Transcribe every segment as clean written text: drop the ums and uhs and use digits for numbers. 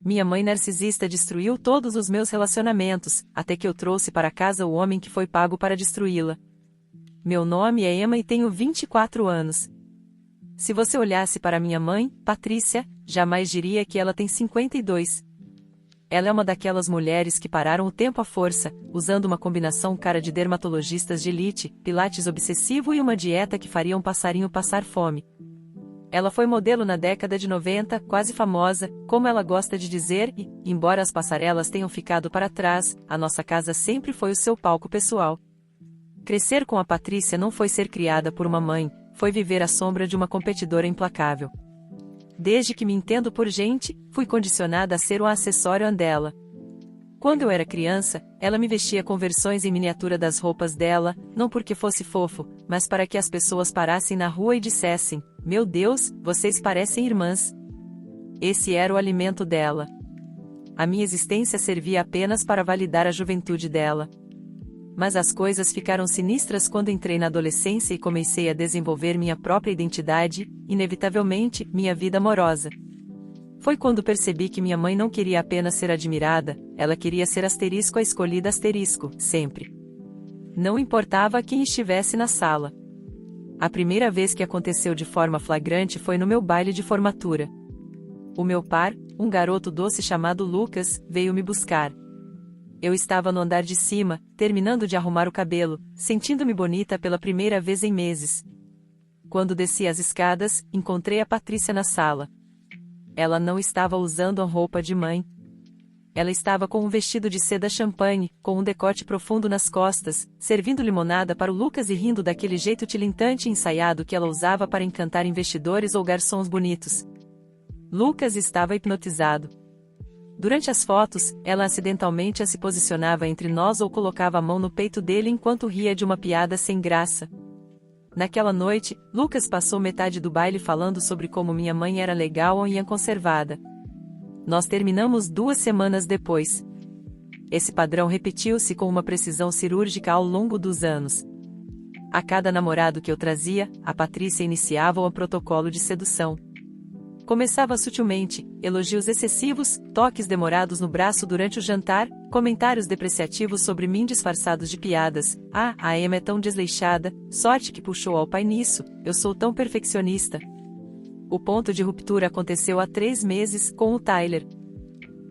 Minha mãe narcisista destruiu todos os meus relacionamentos, até que eu trouxe para casa o homem que foi pago para destruí-la. Meu nome é Emma e tenho 24 anos. Se você olhasse para minha mãe, Patrícia, jamais diria que ela tem 52. Ela é uma daquelas mulheres que pararam o tempo à força, usando uma combinação cara de dermatologistas de elite, pilates obsessivo e uma dieta que faria um passarinho passar fome. Ela foi modelo na década de 90, quase famosa, como ela gosta de dizer, e, embora as passarelas tenham ficado para trás, a nossa casa sempre foi o seu palco pessoal. Crescer com a Patrícia não foi ser criada por uma mãe, foi viver à sombra de uma competidora implacável. Desde que me entendo por gente, fui condicionada a ser um acessório dela. Quando eu era criança, ela me vestia com versões em miniatura das roupas dela, não porque fosse fofo, mas para que as pessoas parassem na rua e dissessem: "Meu Deus, vocês parecem irmãs." Esse era o alimento dela. A minha existência servia apenas para validar a juventude dela. Mas as coisas ficaram sinistras quando entrei na adolescência e comecei a desenvolver minha própria identidade, inevitavelmente, minha vida amorosa. Foi quando percebi que minha mãe não queria apenas ser admirada, ela queria ser a escolhida sempre. Não importava quem estivesse na sala. A primeira vez que aconteceu de forma flagrante foi no meu baile de formatura. O meu par, um garoto doce chamado Lucas, veio me buscar. Eu estava no andar de cima, terminando de arrumar o cabelo, sentindo-me bonita pela primeira vez em meses. Quando desci as escadas, encontrei a Patrícia na sala. Ela não estava usando a roupa de mãe. Ela estava com um vestido de seda champanhe, com um decote profundo nas costas, servindo limonada para o Lucas e rindo daquele jeito tilintante e ensaiado que ela usava para encantar investidores ou garçons bonitos. Lucas estava hipnotizado. Durante as fotos, ela acidentalmente se posicionava entre nós ou colocava a mão no peito dele enquanto ria de uma piada sem graça. Naquela noite, Lucas passou metade do baile falando sobre como minha mãe era legal e conservada. Nós terminamos 2 semanas depois. Esse padrão repetiu-se com uma precisão cirúrgica ao longo dos anos. A cada namorado que eu trazia, a Patrícia iniciava o protocolo de sedução. Começava sutilmente, elogios excessivos, toques demorados no braço durante o jantar, comentários depreciativos sobre mim disfarçados de piadas. "Ah, a Emma é tão desleixada, sorte que puxou ao pai nisso, eu sou tão perfeccionista." O ponto de ruptura aconteceu há 3 meses, com o Tyler.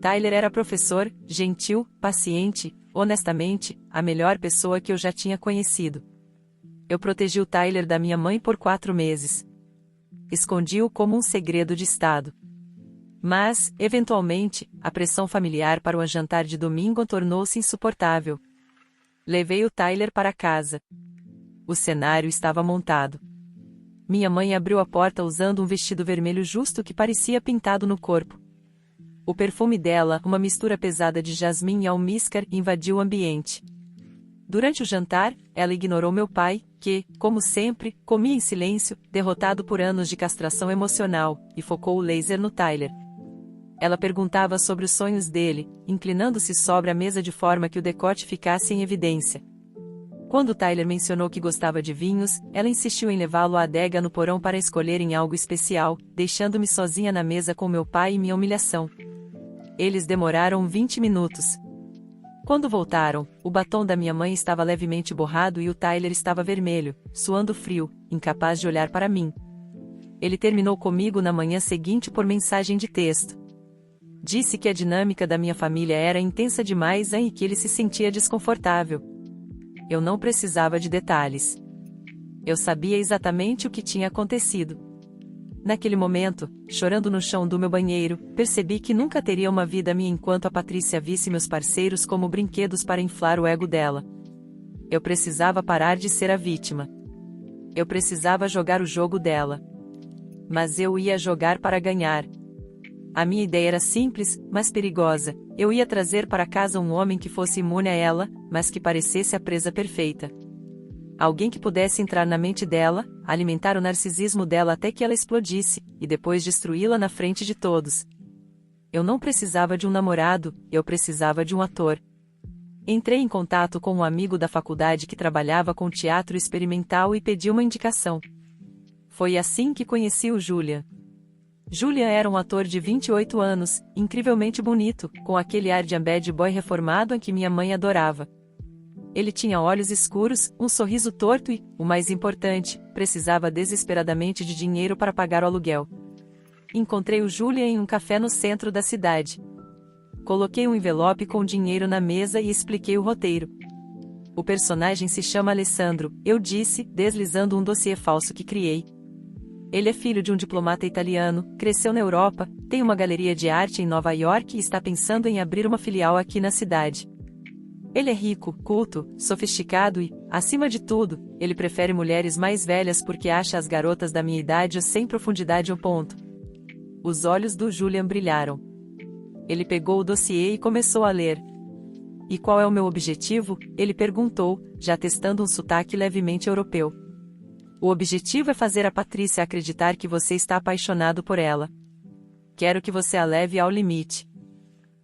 Tyler era professor, gentil, paciente, honestamente, a melhor pessoa que eu já tinha conhecido. Eu protegi o Tyler da minha mãe por 4 meses. Escondi-o como um segredo de Estado. Mas, eventualmente, a pressão familiar para o jantar de domingo tornou-se insuportável. Levei o Tyler para casa. O cenário estava montado. Minha mãe abriu a porta usando um vestido vermelho justo que parecia pintado no corpo. O perfume dela, uma mistura pesada de jasmim e almíscar, invadiu o ambiente. Durante o jantar, ela ignorou meu pai, que, como sempre, comia em silêncio, derrotado por anos de castração emocional, e focou o laser no Tyler. Ela perguntava sobre os sonhos dele, inclinando-se sobre a mesa de forma que o decote ficasse em evidência. Quando Tyler mencionou que gostava de vinhos, ela insistiu em levá-lo à adega no porão para escolherem algo especial, deixando-me sozinha na mesa com meu pai e minha humilhação. Eles demoraram 20 minutos. Quando voltaram, o batom da minha mãe estava levemente borrado e o Tyler estava vermelho, suando frio, incapaz de olhar para mim. Ele terminou comigo na manhã seguinte por mensagem de texto. Disse que a dinâmica da minha família era intensa demais e que ele se sentia desconfortável. Eu não precisava de detalhes. Eu sabia exatamente o que tinha acontecido. Naquele momento, chorando no chão do meu banheiro, percebi que nunca teria uma vida minha enquanto a Patrícia visse meus parceiros como brinquedos para inflar o ego dela. Eu precisava parar de ser a vítima. Eu precisava jogar o jogo dela. Mas eu ia jogar para ganhar. A minha ideia era simples, mas perigosa. Eu ia trazer para casa um homem que fosse imune a ela, mas que parecesse a presa perfeita. Alguém que pudesse entrar na mente dela, alimentar o narcisismo dela até que ela explodisse, e depois destruí-la na frente de todos. Eu não precisava de um namorado, eu precisava de um ator. Entrei em contato com um amigo da faculdade que trabalhava com teatro experimental e pedi uma indicação. Foi assim que conheci o Julian. Julian era um ator de 28 anos, incrivelmente bonito, com aquele ar de bad boy reformado em que minha mãe adorava. Ele tinha olhos escuros, um sorriso torto e, o mais importante, precisava desesperadamente de dinheiro para pagar o aluguel. Encontrei o Julian em um café no centro da cidade. Coloquei um envelope com dinheiro na mesa e expliquei o roteiro. O personagem se chama Alessandro, eu disse, deslizando um dossiê falso que criei. Ele é filho de um diplomata italiano, cresceu na Europa, tem uma galeria de arte em Nova York e está pensando em abrir uma filial aqui na cidade. Ele é rico, culto, sofisticado e, acima de tudo, ele prefere mulheres mais velhas porque acha as garotas da minha idade sem profundidade ou ponto. Os olhos do Julian brilharam. Ele pegou o dossiê e começou a ler. E qual é o meu objetivo? Ele perguntou, já testando um sotaque levemente europeu. O objetivo é fazer a Patrícia acreditar que você está apaixonado por ela. Quero que você a leve ao limite.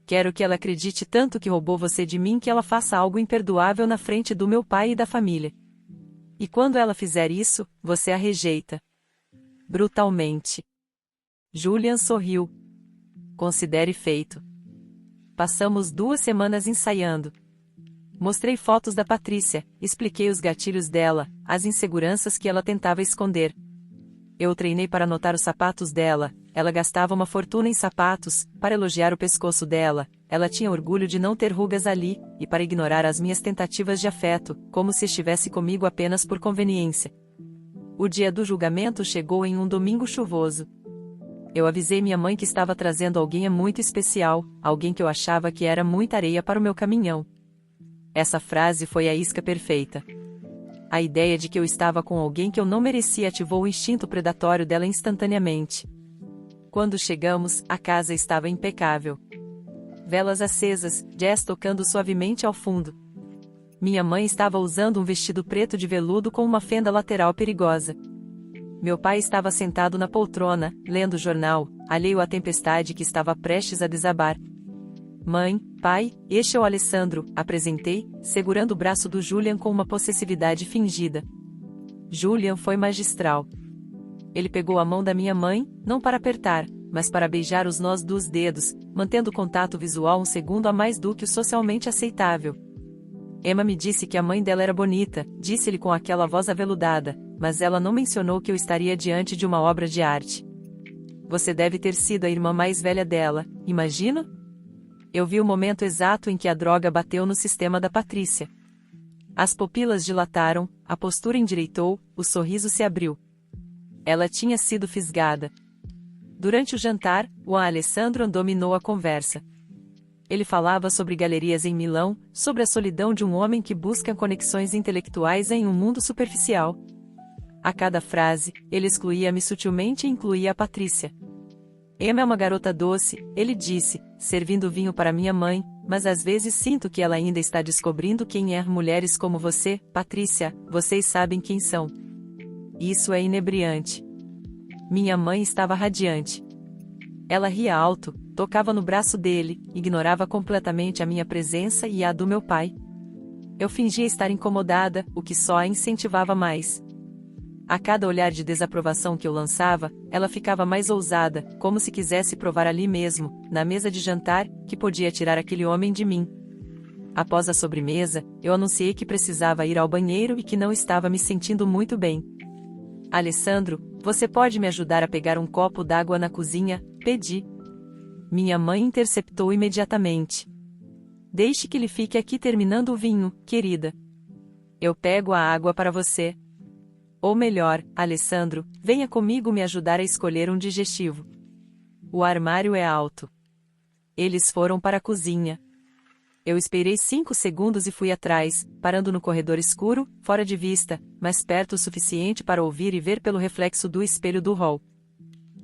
Quero que ela acredite tanto que roubou você de mim que ela faça algo imperdoável na frente do meu pai e da família. E quando ela fizer isso, você a rejeita. Brutalmente. Julian sorriu. Considere feito. Passamos 2 semanas ensaiando. Mostrei fotos da Patrícia, expliquei os gatilhos dela, as inseguranças que ela tentava esconder. Eu treinei para notar os sapatos dela, ela gastava uma fortuna em sapatos, para elogiar o pescoço dela, ela tinha orgulho de não ter rugas ali, e para ignorar as minhas tentativas de afeto, como se estivesse comigo apenas por conveniência. O dia do julgamento chegou em um domingo chuvoso. Eu avisei minha mãe que estava trazendo alguém muito especial, alguém que eu achava que era muita areia para o meu caminhão. Essa frase foi a isca perfeita. A ideia de que eu estava com alguém que eu não merecia ativou o instinto predatório dela instantaneamente. Quando chegamos, a casa estava impecável. Velas acesas, jazz tocando suavemente ao fundo. Minha mãe estava usando um vestido preto de veludo com uma fenda lateral perigosa. Meu pai estava sentado na poltrona, lendo o jornal, alheio à tempestade que estava prestes a desabar. Mãe, pai, este é o Alessandro, apresentei, segurando o braço do Julian com uma possessividade fingida. Julian foi magistral. Ele pegou a mão da minha mãe, não para apertar, mas para beijar os nós dos dedos, mantendo contato visual um segundo a mais do que o socialmente aceitável. Emma me disse que a mãe dela era bonita, disse-lhe com aquela voz aveludada, mas ela não mencionou que eu estaria diante de uma obra de arte. Você deve ter sido a irmã mais velha dela, imagino? Eu vi o momento exato em que a droga bateu no sistema da Patrícia. As pupilas dilataram, a postura endireitou, o sorriso se abriu. Ela tinha sido fisgada. Durante o jantar, o Alessandro dominou a conversa. Ele falava sobre galerias em Milão, sobre a solidão de um homem que busca conexões intelectuais em um mundo superficial. A cada frase, ele excluía-me sutilmente e incluía a Patrícia. Emma é uma garota doce, ele disse, servindo vinho para minha mãe, mas às vezes sinto que ela ainda está descobrindo quem é. Mulheres como você, Patrícia, vocês sabem quem são. Isso é inebriante. Minha mãe estava radiante. Ela ria alto, tocava no braço dele, ignorava completamente a minha presença e a do meu pai. Eu fingia estar incomodada, o que só a incentivava mais. A cada olhar de desaprovação que eu lançava, ela ficava mais ousada, como se quisesse provar ali mesmo, na mesa de jantar, que podia tirar aquele homem de mim. Após a sobremesa, eu anunciei que precisava ir ao banheiro e que não estava me sentindo muito bem. Alessandro, você pode me ajudar a pegar um copo d'água na cozinha? Pedi. Minha mãe interceptou imediatamente. Deixe que ele fique aqui terminando o vinho, querida. Eu pego a água para você. Ou melhor, Alessandro, venha comigo me ajudar a escolher um digestivo. O armário é alto. Eles foram para a cozinha. Eu esperei 5 segundos e fui atrás, parando no corredor escuro, fora de vista, mas perto o suficiente para ouvir e ver pelo reflexo do espelho do hall.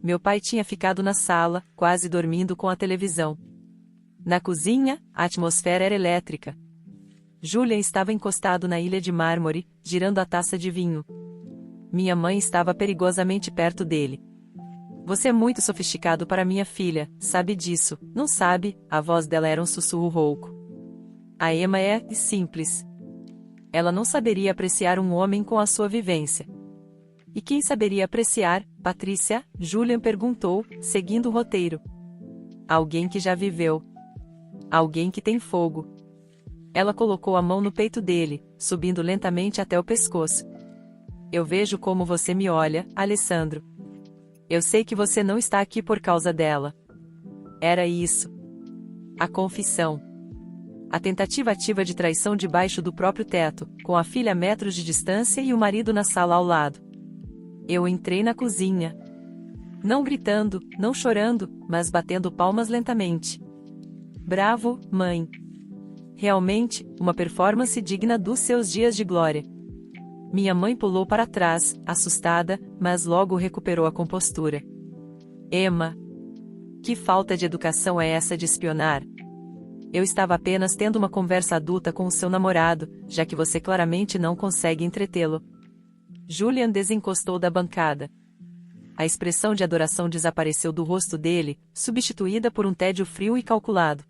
Meu pai tinha ficado na sala, quase dormindo com a televisão. Na cozinha, a atmosfera era elétrica. Julian estava encostado na ilha de mármore, girando a taça de vinho. Minha mãe estava perigosamente perto dele. Você é muito sofisticado para minha filha, sabe disso, não sabe? A voz dela era um sussurro rouco. A Emma é simples. Ela não saberia apreciar um homem com a sua vivência. E quem saberia apreciar, Patrícia? Julian perguntou, seguindo o roteiro. Alguém que já viveu. Alguém que tem fogo. Ela colocou a mão no peito dele, subindo lentamente até o pescoço. Eu vejo como você me olha, Alessandro. Eu sei que você não está aqui por causa dela. Era isso. A confissão. A tentativa ativa de traição debaixo do próprio teto, com a filha a metros de distância e o marido na sala ao lado. Eu entrei na cozinha. Não gritando, não chorando, mas batendo palmas lentamente. Bravo, mãe. Realmente, uma performance digna dos seus dias de glória. Minha mãe pulou para trás, assustada, mas logo recuperou a compostura. Emma. Que falta de educação é essa de espionar? Eu estava apenas tendo uma conversa adulta com o seu namorado, já que você claramente não consegue entretê-lo. Julian desencostou da bancada. A expressão de adoração desapareceu do rosto dele, substituída por um tédio frio e calculado.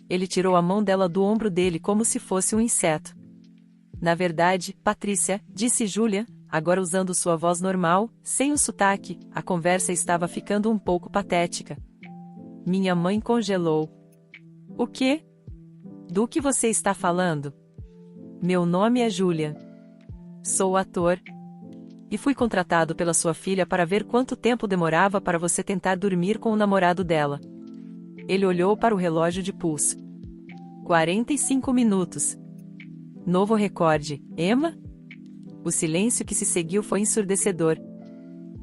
Ele tirou a mão dela do ombro dele como se fosse um inseto. Na verdade, Patrícia, disse Julian, agora usando sua voz normal, sem o sotaque, a conversa estava ficando um pouco patética. Minha mãe congelou. O quê? Do que você está falando? Meu nome é Julian. Sou ator. E fui contratado pela sua filha para ver quanto tempo demorava para você tentar dormir com o namorado dela. Ele olhou para o relógio de pulso. 45 minutos. Novo recorde, Emma? O silêncio que se seguiu foi ensurdecedor.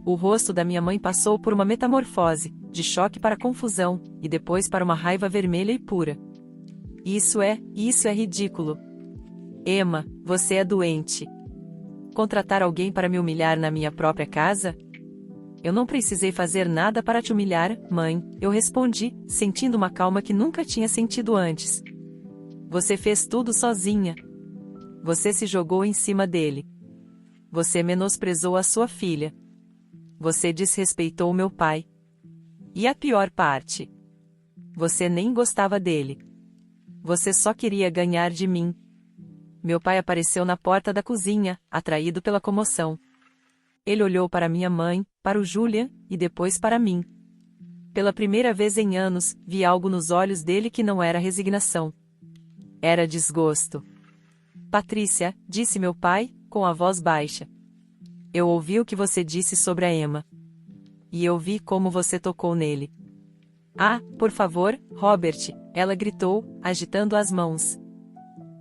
O rosto da minha mãe passou por uma metamorfose, de choque para confusão, e depois para uma raiva vermelha e pura. Isso é ridículo. Emma, você é doente. Contratar alguém para me humilhar na minha própria casa? Eu não precisei fazer nada para te humilhar, mãe, eu respondi, sentindo uma calma que nunca tinha sentido antes. Você fez tudo sozinha. Você se jogou em cima dele. Você menosprezou a sua filha. Você desrespeitou meu pai. E a pior parte? Você nem gostava dele. Você só queria ganhar de mim. Meu pai apareceu na porta da cozinha, atraído pela comoção. Ele olhou para minha mãe, para o Julian, e depois para mim. Pela primeira vez em anos, vi algo nos olhos dele que não era resignação. Era desgosto. Patrícia, disse meu pai, com a voz baixa. Eu ouvi o que você disse sobre a Emma. E eu vi como você tocou nele. Ah, por favor, Robert, ela gritou, agitando as mãos.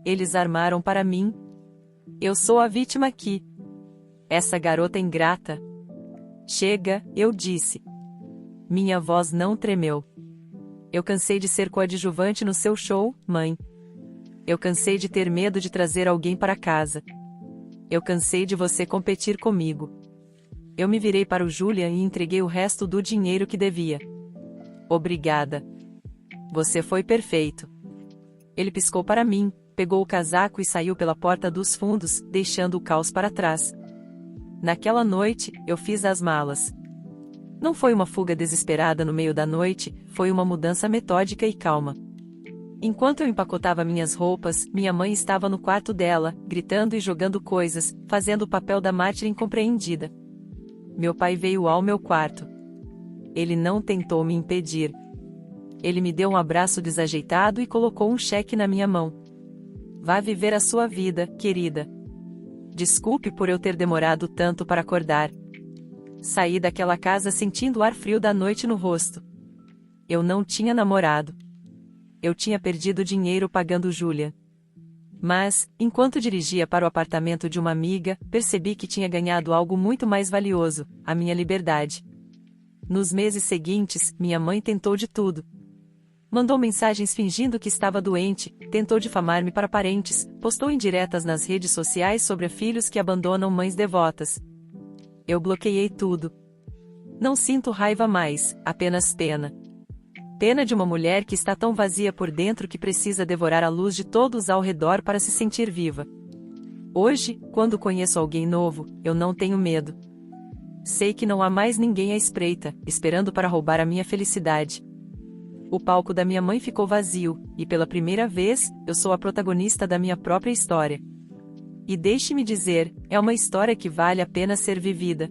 Eles armaram para mim. Eu sou a vítima aqui. Essa garota ingrata. Chega, eu disse. Minha voz não tremeu. Eu cansei de ser coadjuvante no seu show, mãe. Eu cansei de ter medo de trazer alguém para casa. Eu cansei de você competir comigo. Eu me virei para o Julian e entreguei o resto do dinheiro que devia. Obrigada. Você foi perfeito. Ele piscou para mim, pegou o casaco e saiu pela porta dos fundos, deixando o caos para trás. Naquela noite, eu fiz as malas. Não foi uma fuga desesperada no meio da noite, foi uma mudança metódica e calma. Enquanto eu empacotava minhas roupas, minha mãe estava no quarto dela, gritando e jogando coisas, fazendo o papel da mártir incompreendida. Meu pai veio ao meu quarto. Ele não tentou me impedir. Ele me deu um abraço desajeitado e colocou um cheque na minha mão. Vá viver a sua vida, querida. Desculpe por eu ter demorado tanto para acordar. Saí daquela casa sentindo o ar frio da noite no rosto. Eu não tinha namorado. Eu tinha perdido dinheiro pagando Julian. Mas, enquanto dirigia para o apartamento de uma amiga, percebi que tinha ganhado algo muito mais valioso, a minha liberdade. Nos meses seguintes, minha mãe tentou de tudo. Mandou mensagens fingindo que estava doente, tentou difamar-me para parentes, postou indiretas nas redes sociais sobre filhos que abandonam mães devotas. Eu bloqueei tudo. Não sinto raiva mais, apenas pena. Pena de uma mulher que está tão vazia por dentro que precisa devorar a luz de todos ao redor para se sentir viva. Hoje, quando conheço alguém novo, eu não tenho medo. Sei que não há mais ninguém à espreita, esperando para roubar a minha felicidade. O palco da minha mãe ficou vazio, e pela primeira vez, eu sou a protagonista da minha própria história. E deixe-me dizer, é uma história que vale a pena ser vivida.